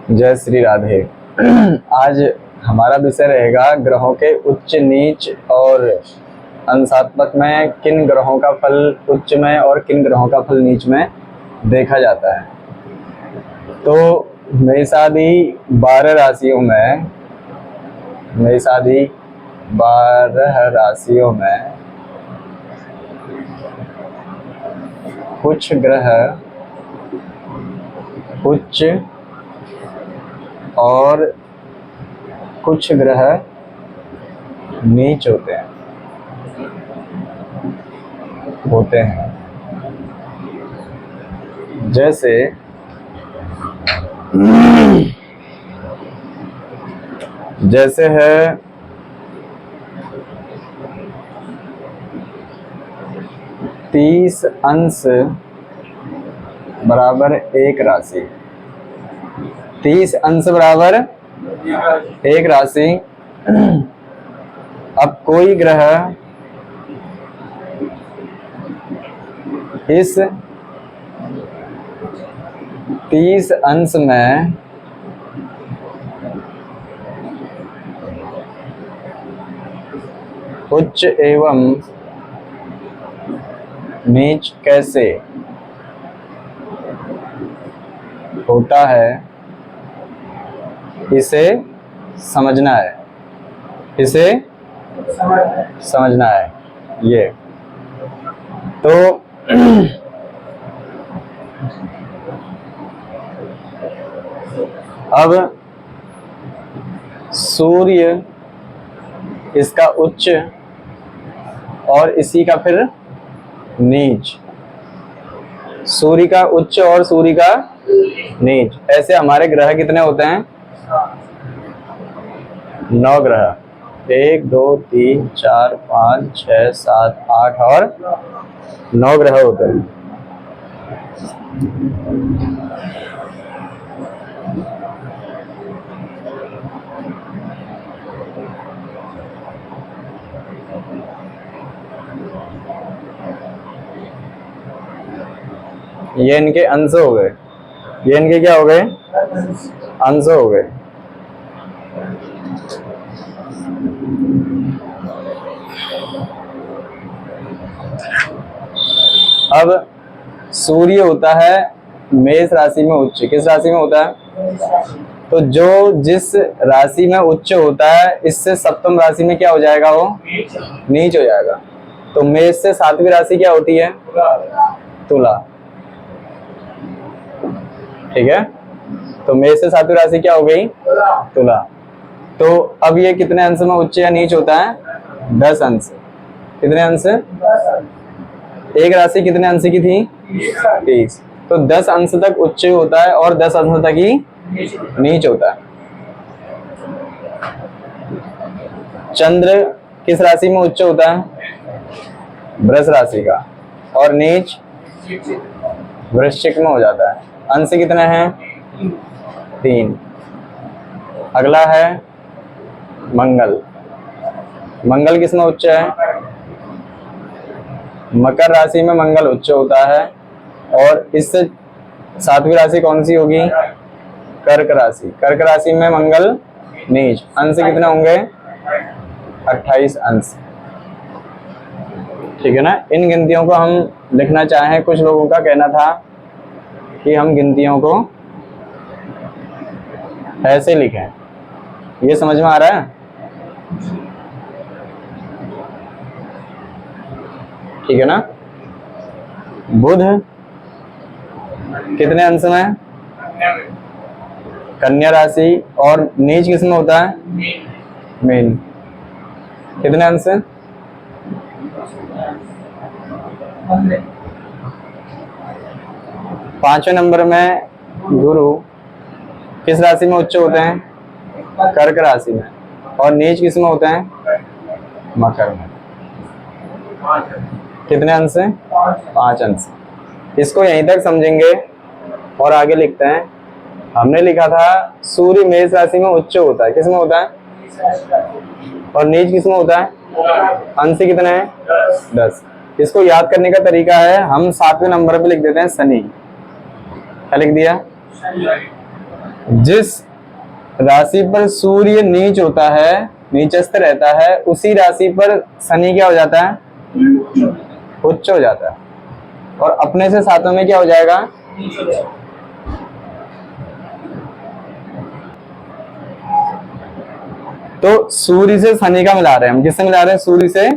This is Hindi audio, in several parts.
जय श्री राधे। आज हमारा विषय रहेगा ग्रहों के उच्च नीच और अंशात्मक में किन ग्रहों का फल उच्च में और किन ग्रहों का फल नीच में देखा जाता है। तो मेषादि 12 राशियों में कुछ ग्रह उच्च और कुछ ग्रह नीच होते हैं। जैसे है 30 अंश बराबर एक राशि। 30 अंश बराबर एक राशि। अब कोई ग्रह इस 30 अंश में उच्च एवं नीच कैसे होता है, इसे समझना है। ये तो अब सूर्य इसका उच्च और इसी का फिर नीच। सूर्य का उच्च और सूर्य का नीच। ऐसे हमारे ग्रह कितने होते हैं? 9 ग्रह। 1 2 3 4 5 6 7 8 और 9 ग्रह होते हैं। ये इनके अंश हो गए। ये इनके क्या हो गए? अंश हो गए। अब सूर्य होता है मेष राशि में उच्च। किस राशि में होता है? तो जो जिस राशि में उच्च होता है इससे सप्तम राशि में क्या हो जाएगा? वो नीच हो जाएगा। तो मेष से 7वीं राशि क्या होती है? तुला। ठीक है। तो मेष से 7वीं राशि क्या हो गई? तुला। तो अब ये कितने अंश में उच्च या नीच होता है? 10 अंश। कितने अंश? एक राशि कितने अंश की थी? 30। तो 10 अंश तक उच्च होता है और 10 अंश तक ही नीच होता है। चंद्र किस राशि में उच्च होता है? वृष राशि का। और नीच वृश्चिक में हो जाता है। अंश कितने हैं? 3। अगला है मंगल। मंगल किस में उच्च है? मकर राशि में मंगल उच्च होता है। और इससे 7वीं राशि कौन सी होगी? कर्क राशि। कर्क राशि में मंगल नीच। अंश कितने होंगे? 28 अंश। ठीक है ना। इन गिनतियों को हम लिखना चाहें, कुछ लोगों का कहना था कि हम गिनतियों को ऐसे लिखें। ये समझ में आ रहा है? ठीक है ना। बुध कितने अंश में? कन्या राशि। और नीच किस में होता है? मीन। कितने अंश? 5वें नंबर में गुरु किस राशि में उच्च होते हैं? कर्क राशि में। और नीच किस में होते हैं? मकर में। कितने अंश हैं? 5 अंश। इसको यहीं तक समझेंगे और आगे लिखते हैं। हमने लिखा था सूर्य मेष राशि में उच्च होता है। किस में होता है? और नीच किस में होता है? अंश कितने हैं? 10। इसको याद करने का तरीका है, हम 7वें नंबर पे लिख देते हैं शनि। क्या लिख दिया? जिस राशि पर सूर्य नीच होता है, नीचस्थ रहता है, उसी राशि पर शनि क्या हो जाता है? उच्च हो जाता है। और अपने से सातों में क्या हो जाएगा? तो सूर्य से शनि का मिला रहे हैं हम। किससे मिला रहे हैं? सूर्य से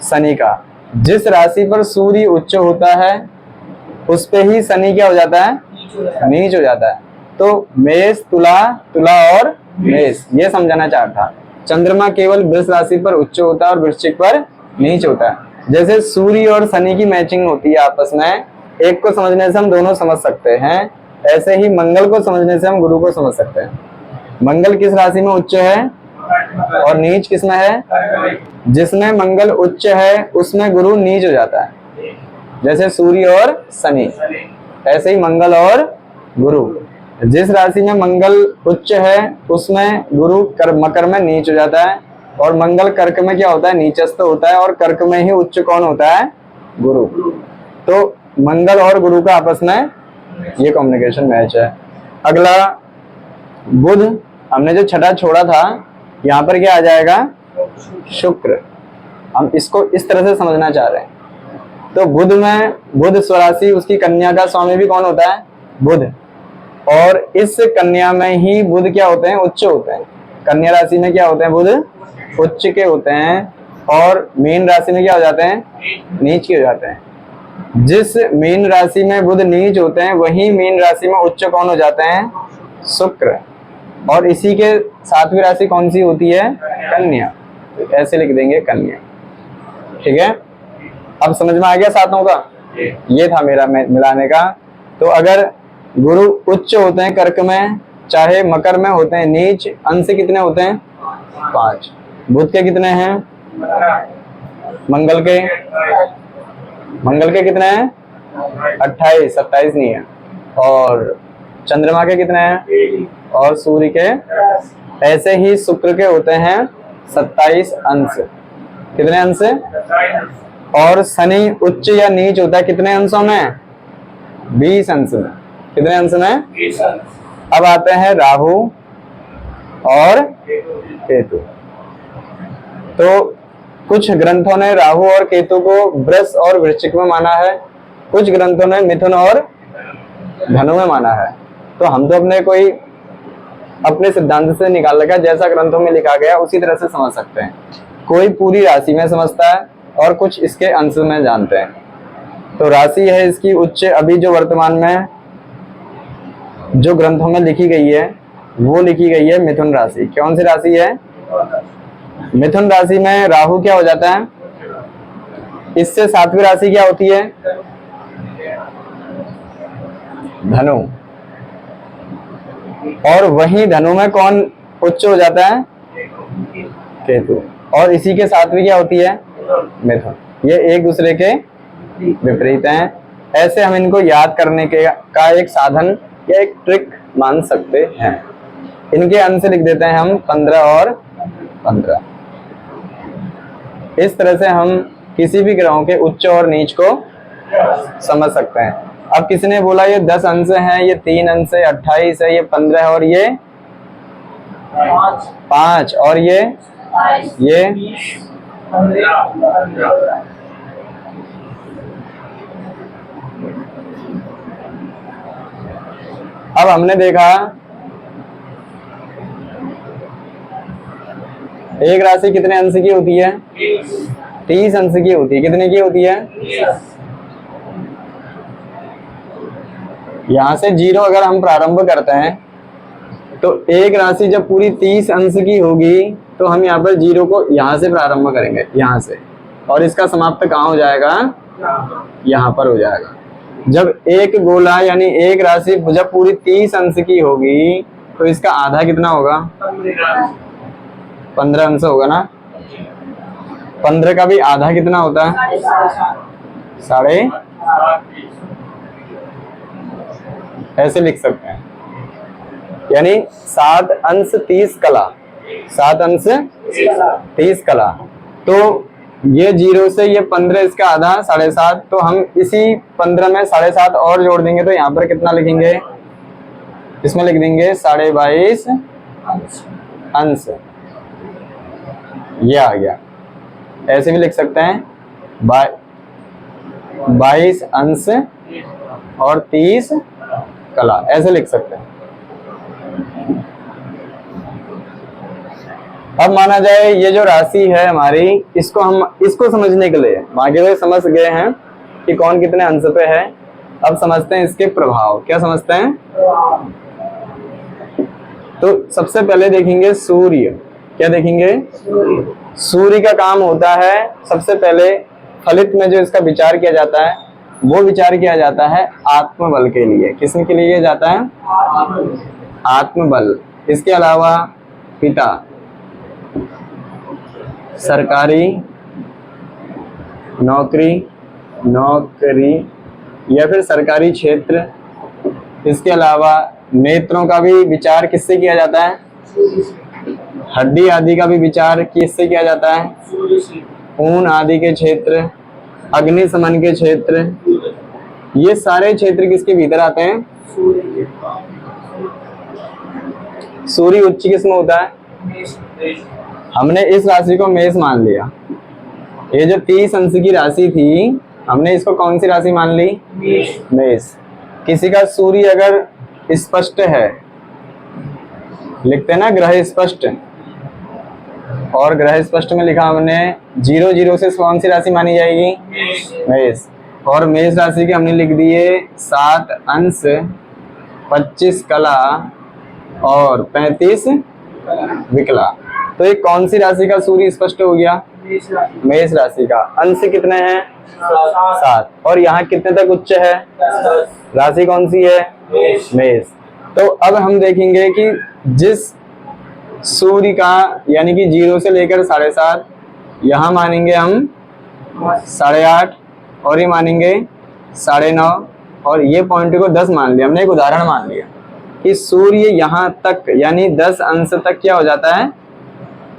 शनि का। जिस राशि पर सूर्य उच्च होता है उस पे ही शनि क्या हो जाता है? नीच हो जाता है। तो मेष, तुला, तुला और मेष, ये समझाना चाह रहा था। चंद्रमा केवल वृष राशि पर उच्च होता है और वृश्चिक पर नीच होता है। जैसे सूर्य और शनि की मैचिंग होती है आपस में, एक को समझने से हम दोनों समझ सकते हैं, ऐसे ही मंगल को समझने से हम गुरु को समझ सकते हैं। मंगल किस राशि में उच्च है और नीच किसमें है? जिसमें मंगल उच्च है उसमें गुरु नीच हो जाता है। जैसे सूर्य और शनि, ऐसे ही मंगल और गुरु। जिस राशि में मंगल उच्च है उसमें गुरु मकर में नीच हो जाता है, और मंगल कर्क में क्या होता है? नीचस्थ होता है, और कर्क में ही उच्च कौन होता है? गुरु। तो मंगल और गुरु का आपस में ये कम्युनिकेशन मैच है। अगला बुध, हमने जो छठा छोड़ा था, यहाँ पर क्या आ जाएगा? शुक्र। हम इसको इस तरह से समझना चाह रहे हैं। तो बुध में, बुध स्वराशि, उसकी कन्या का स्वामी भी कौन होता है? बुध। और इस कन्या में ही बुध क्या होते हैं? उच्च होते हैं। कन्या राशि में क्या होते हैं? बुध उच्च के होते हैं। और मीन राशि में क्या हो जाते हैं? नीच के हो जाते हैं। जिस मीन राशि में बुध नीच होते हैं वही मीन राशि में उच्च कौन हो जाते हैं? शुक्र। और इसी के सातवीं राशि कौन सी होती है? कन्या। ऐसे लिख देंगे कन्या। ठीक है, अब समझ में आ गया सातों का? ये था मेरा मिलाने का। तो अगर गुरु उच्च होते हैं कर्क में, चाहे मकर में होते हैं नीच, अंश कितने होते हैं? 5। बुध के कितने हैं? मंगल के कितने हैं? 28, 27 नहीं है। और चंद्रमा के कितने हैं? और सूर्य के, ऐसे ही शुक्र के होते हैं 27 अंश। कितने अंश? और शनि उच्च या नीच होता है कितने अंशों में? 20 अंश में। कितने अंश में? 20 अंश। अब आते हैं राहु और केतु। तो कुछ ग्रंथों ने राहु और केतु को वृष और वृश्चिक में माना है, कुछ ग्रंथों ने मिथुन और धनु में माना है। तो हम तो अपने सिद्धांत से निकाल लगा, जैसा ग्रंथों में लिखा गया उसी तरह से समझ सकते हैं। कोई पूरी राशि में समझता है और कुछ इसके अंश में जानते हैं। तो राशि है इसकी उच्च, अभी जो वर्तमान में जो ग्रंथों में लिखी गई है वो लिखी गई है मिथुन राशि। कौन सी राशि है? मिथुन राशि में राहु क्या हो जाता है? इससे सातवीं राशि क्या होती है? धनु। और वही धनु में कौन उच्च हो जाता है? केतु। और इसी के सातवीं क्या होती है? मिथुन। ये एक दूसरे के विपरीत हैं। ऐसे हम इनको याद करने का एक साधन या एक ट्रिक मान सकते हैं। इनके अंश लिख देते हैं हम 15 और 15। इस तरह से हम किसी भी ग्रहों के उच्च और नीच को समझ सकते हैं। अब किसने बोला ये 10 अंश हैं, ये 3 अंश है, 28 है, ये 15 है, और ये 5 और ये अब हमने देखा एक राशि कितने अंश की होती है? 30 अंश की होती है। कितने की होती है? यहां से 0 अगर हम प्रारंभ करते हैं तो एक राशि जब पूरी 30 अंश की होगी तो हम यहाँ पर 0 को यहाँ से प्रारंभ करेंगे, यहाँ से, और इसका समाप्त कहाँ हो जाएगा? यहाँ पर हो जाएगा। जब एक गोला यानी एक राशि जब पूरी 30 अंश की होगी तो इसका आधा कितना होगा? 15 अंश होगा ना। 15 का भी आधा कितना होता है? 7.5। ऐसे लिख सकते हैं, यानी 7 अंश 30 कला, 7 अंश 30 कला। तो ये 0 से ये 15, इसका आधा 7.5। तो हम इसी 15 में 7.5 और जोड़ देंगे तो यहाँ पर कितना लिखेंगे? इसमें लिख देंगे 22.5 अंश, ये आ गया। ऐसे भी लिख सकते हैं 22 अंश और 30 कला, ऐसे लिख सकते हैं। अब माना जाए ये जो राशि है हमारी, इसको समझने के लिए बाकी तो समझ गए हैं कि कौन कितने अंश पे है। अब समझते हैं इसके प्रभाव। क्या समझते हैं? तो सबसे पहले देखेंगे सूर्य। क्या देखेंगे? सूर्य का काम होता है सबसे पहले फलित में जो इसका विचार किया जाता है वो विचार किया जाता है आत्मबल के लिए। किसके लिए किया जाता है? आत्मबल। इसके अलावा पिता, सरकारी नौकरी या फिर सरकारी क्षेत्र। इसके अलावा नेत्रों का भी विचार किससे किया जाता है? हड्डी आदि का भी विचार किससे किया जाता है? ऊन आदि के क्षेत्र, अग्निशमन के क्षेत्र, ये सारे क्षेत्र किसके भीतर आते हैं? सूर्य उच्च किस में होता है? हमने इस राशि को मेष मान लिया। ये जो 30 अंश की राशि थी हमने इसको कौन सी राशि मान ली? मेष। किसी का सूर्य अगर स्पष्ट है, लिखते हैं ना ग्रह स्पष्ट, और ग्रह स्पष्ट में लिखा हमने 0 से कौन सी राशि मानी जाएगी? मेष। और मेष राशि के हमने लिख दिए 7 अंश, 25 कला और 35 विकला। तो ये कौन सी राशि का सूर्य स्पष्ट हो गया? मेष राशि का। अंश कितने हैं? 7। और यहाँ कितने तक उच्च है? राशि कौन सी है? मेष। तो अब हम देखेंगे कि जिस सूर्य का यानी कि 0 से लेकर 7.5, यहाँ मानेंगे हम 8.5 और ये मानेंगे 9.5 और ये पॉइंट को 10 मान लिया। हमने एक उदाहरण मान लिया कि सूर्य यहाँ तक यानी 10 अंश तक क्या हो जाता है?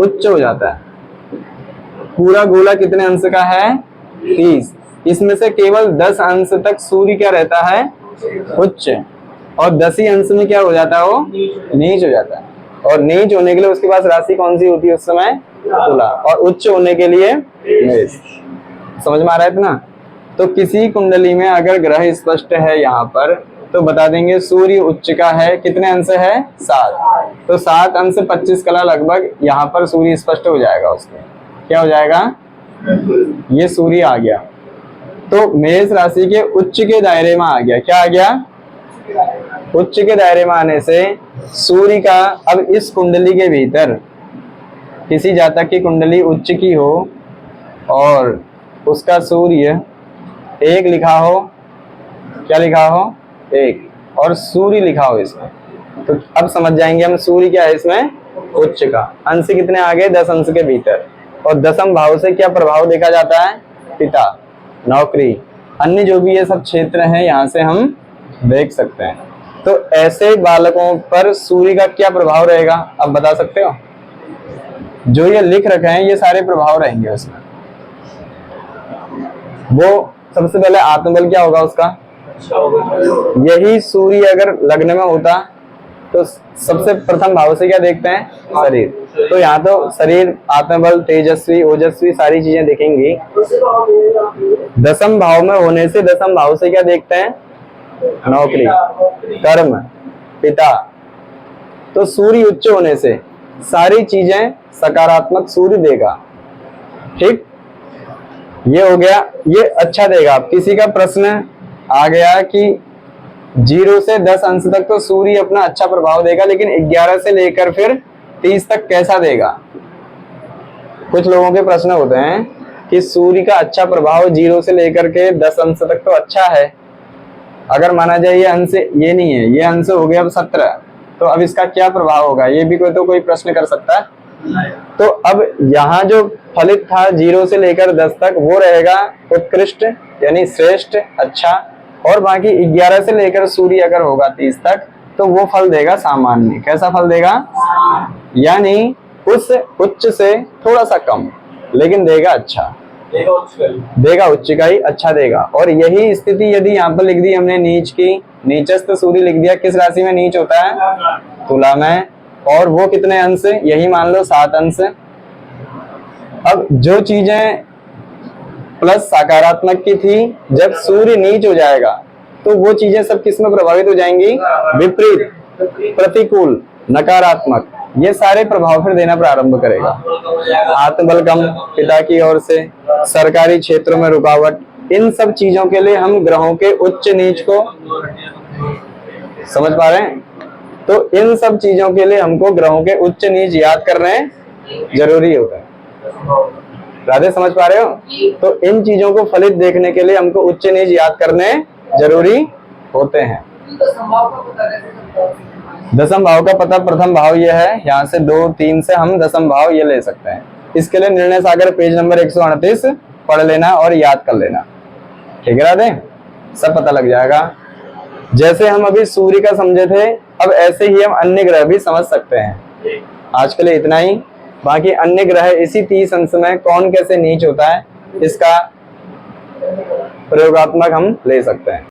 उच्च हो जाता है। पूरा गोला कितने अंश का है? 30। इसमें से केवल 10 अंश तक सूर्य क्या रहता है? उच्च। और 10 ही अंश में क्या हो जाता है? वो नीच हो जाता है। और नीच होने के लिए उसके पास राशि कौन सी होती है उस समय? तुला। और उच्च होने के लिए मेष। समझ में आ रहा है इतना? तो किसी कुंडली में अगर ग्रह स्पष्ट है यहाँ पर तो बता देंगे सूर्य उच्च का है। कितने अंश है? 7। तो 7 अंश 25 कला लगभग यहाँ पर सूर्य स्पष्ट हो जाएगा। उसके क्या हो जाएगा? ये सूर्य आ गया। तो मेष राशि के उच्च के दायरे में आ गया। क्या आ गया? उच्च के दायरे में आने से सूर्य का अब इस कुंडली के भीतर किसी जातक की कुंडली उच्च की हो और उसका सूर्य 1 लिखा हो, क्या लिखा हो? 1, और सूर्य लिखा हो इसमें, तो अब समझ जाएंगे हम सूर्य क्या है इसमें? उच्च का। अंश कितने आ गए? 10 अंश के भीतर। और 10th भाव से क्या प्रभाव देखा जाता है? पिता, नौकरी, अन्य जो भी ये सब क्षेत्र हैं यहाँ से हम देख सकते हैं। तो ऐसे बालकों पर सूर्य का क्या प्रभाव रहेगा अब बता सकते हो? जो ये लिख रखे हैं ये सारे प्रभाव रहेंगे उसमें। वो सबसे पहले आत्मबल क्या होगा उसका? यही सूर्य अगर लग्न में होता तो सबसे प्रथम भाव से क्या देखते हैं? शरीर। तो यहाँ तो शरीर, आत्मबल, तेजस्वी, ओजस्वी सारी चीजें दिखेंगी। 10th भाव में होने से 10th भाव से क्या देखते हैं? नौकरी, कर्म, पिता। तो सूर्य उच्च होने से सारी चीजें सकारात्मक सूर्य देगा। ठीक, ये हो गया, ये अच्छा देगा। किसी का प्रश्न आ गया कि 0 से 10 अंश तक तो सूर्य अपना अच्छा प्रभाव देगा, लेकिन 11 से लेकर फिर 30 तक कैसा देगा? कुछ लोगों के प्रश्न होते हैं कि सूर्य का अच्छा प्रभाव 0 से लेकर के 10 अंश तक तो अच्छा है, अगर माना जाए ये अंश ये नहीं है, ये अंश हो गया अब 17, तो अब इसका क्या प्रभाव होगा? ये भी कोई प्रश्न कर सकता है। तो अब यहाँ जो फलित था 0 से लेकर 10 तक वो रहेगा उत्कृष्ट यानी श्रेष्ठ, अच्छा। और बाकी 11 से लेकर सूर्य अगर होगा 30 तक तो वो फल देगा सामान्य। कैसा फल देगा? यानी उस उच्च से थोड़ा सा कम, लेकिन देगा अच्छा। देगा उच्च का ही अच्छा देगा। और यही स्थिति यदि यहाँ पर लिख दी हमने नीच की, नीचस्थ सूर्य लिख दिया, किस राशि में नीच होता है? तुला में। और वो कितने अंश? यही मान लो 7 अंश। अब जो चीजें प्लस सकारात्मक की थी, जब सूर्य नीच हो जाएगा तो वो चीजें सब किस में प्रभावित हो जाएंगी? विपरीत, प्रतिकूल, नकारात्मक, ये सारे प्रभाव फिर देना प्रारंभ करेगा। आत्मबल कम पिता की ओर से, सरकारी क्षेत्रों में रुकावट, इन सब चीजों के लिए हम ग्रहों के उच्च नीच को समझ पा रहे हैं? तो इन सब चीजों के लिए हमको ग्रहों के उच्च नीच याद करने जरूरी होता है। राधे, समझ पा रहे हो? तो इन चीजों को फलित देखने के लिए हमको उच्च नीच याद करने जरूरी होते हैं। दसम भाव का पता, प्रथम भाव ये है, यहाँ से 2, 3 से हम दसम भाव ये ले सकते हैं। इसके लिए निर्णय सागर पेज नंबर 138 पढ़ लेना और याद कर लेना। ठीक है राधे, सब पता लग जाएगा। जैसे हम अभी सूर्य का समझे थे, अब ऐसे ही हम अन्य ग्रह भी समझ सकते हैं। आज के लिए इतना ही। बाकी अन्य ग्रह इसी 30 अंश में कौन कैसे नीच होता है, इसका प्रयोगात्मक हम ले सकते हैं।